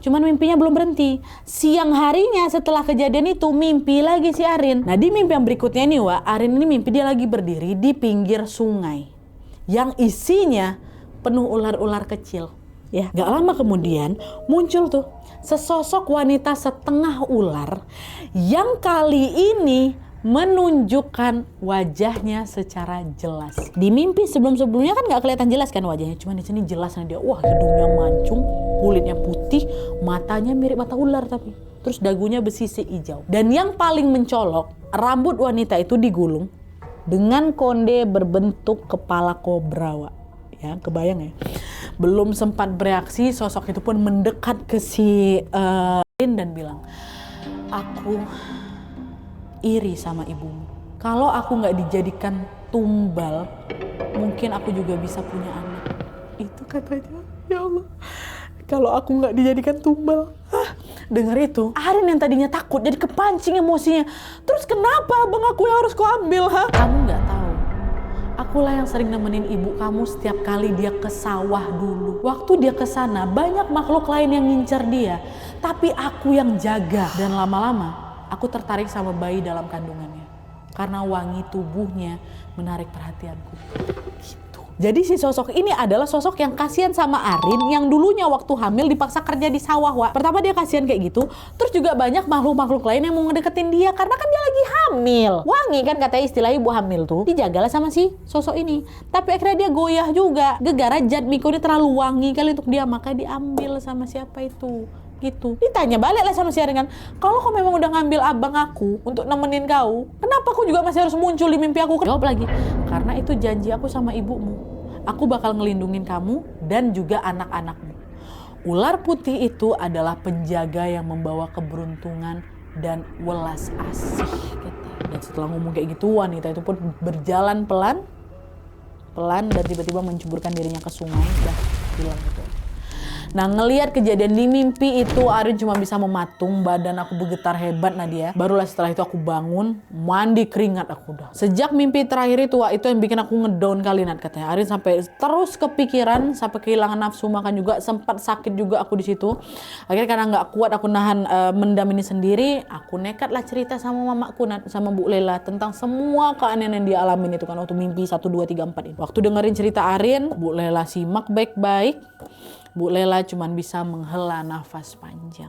Cuman mimpinya belum berhenti. Siang harinya setelah kejadian itu mimpi lagi si Arin. Nah di mimpi yang berikutnya nih Arin ini mimpi dia lagi berdiri di pinggir sungai yang isinya penuh ular-ular kecil. Ya, gak lama kemudian muncul tuh sesosok wanita setengah ular yang kali ini menunjukkan wajahnya secara jelas. Di mimpi sebelum-sebelumnya kan nggak kelihatan jelas kan wajahnya, cuman di sini jelas dia. Wah, hidungnya mancung, kulitnya putih, matanya mirip mata ular tapi terus dagunya bersisik hijau. Dan yang paling mencolok, rambut wanita itu digulung dengan konde berbentuk kepala kobra, Wak. Ya, kebayang ya. Belum sempat bereaksi, sosok itu pun mendekat ke si Arin dan bilang, "Aku iri sama ibumu. Kalau aku nggak dijadikan tumbal, mungkin aku juga bisa punya anak." Itu katanya. Ya Allah, kalau aku nggak dijadikan tumbal. Dengar itu, Arin yang tadinya takut jadi kepancing emosinya. Terus kenapa abang aku yang harus kau ambil? Kamu nggak tahu. Akulah yang sering nemenin ibu kamu setiap kali dia ke sawah dulu. Waktu dia ke sana, banyak makhluk lain yang ngincar dia. Tapi aku yang jaga. Dan lama-lama aku tertarik sama bayi dalam kandungannya karena wangi tubuhnya menarik perhatianku. Gitu. Jadi si sosok ini adalah sosok yang kasihan sama Arin yang dulunya waktu hamil dipaksa kerja di sawah, Wak. Pertama dia kasihan kayak gitu, terus juga banyak makhluk-makhluk lain yang mau ngedeketin dia karena kan dia lagi hamil. Wangi kan katanya istilah ibu hamil tuh. Dijagalah sama si sosok ini. Tapi akhirnya dia goyah juga. Gegara Jad Miko ini terlalu wangi kali untuk dia, maka diambil sama siapa itu. Gitu. Ditanya balik lah sama si Arin kan, kalau kau memang udah ngambil abang aku untuk nemenin kau, kenapa aku juga masih harus muncul di mimpi aku? Jawab lagi, karena itu janji aku sama ibumu. Aku bakal ngelindungin kamu dan juga anak-anakmu. Ular putih itu adalah penjaga yang membawa keberuntungan dan welas asih. Dan setelah ngomong kayak gitu, wanita itu pun berjalan pelan dan tiba-tiba menceburkan dirinya ke sungai dan hilang gitu. Nah ngelihat kejadian di mimpi itu, Arin cuma bisa mematung, badan aku bergetar hebat Nadia. Barulah setelah itu aku bangun, mandi keringat aku udah. Sejak mimpi terakhir itu, itu yang bikin aku ngedown kali Nat katanya. Arin sampai terus kepikiran, sampai kehilangan nafsu makan juga, sempat sakit juga aku di situ. Akhirnya karena nggak kuat aku nahan mendam ini sendiri, aku nekat lah cerita sama mamaku Nat, sama Bu Lela tentang semua keanehan yang dia alamin itu kan waktu mimpi 1, 2, 3, 4 ini. Waktu dengerin cerita Arin, Bu Lela simak baik-baik. Bu Lela cuma bisa menghela nafas panjang.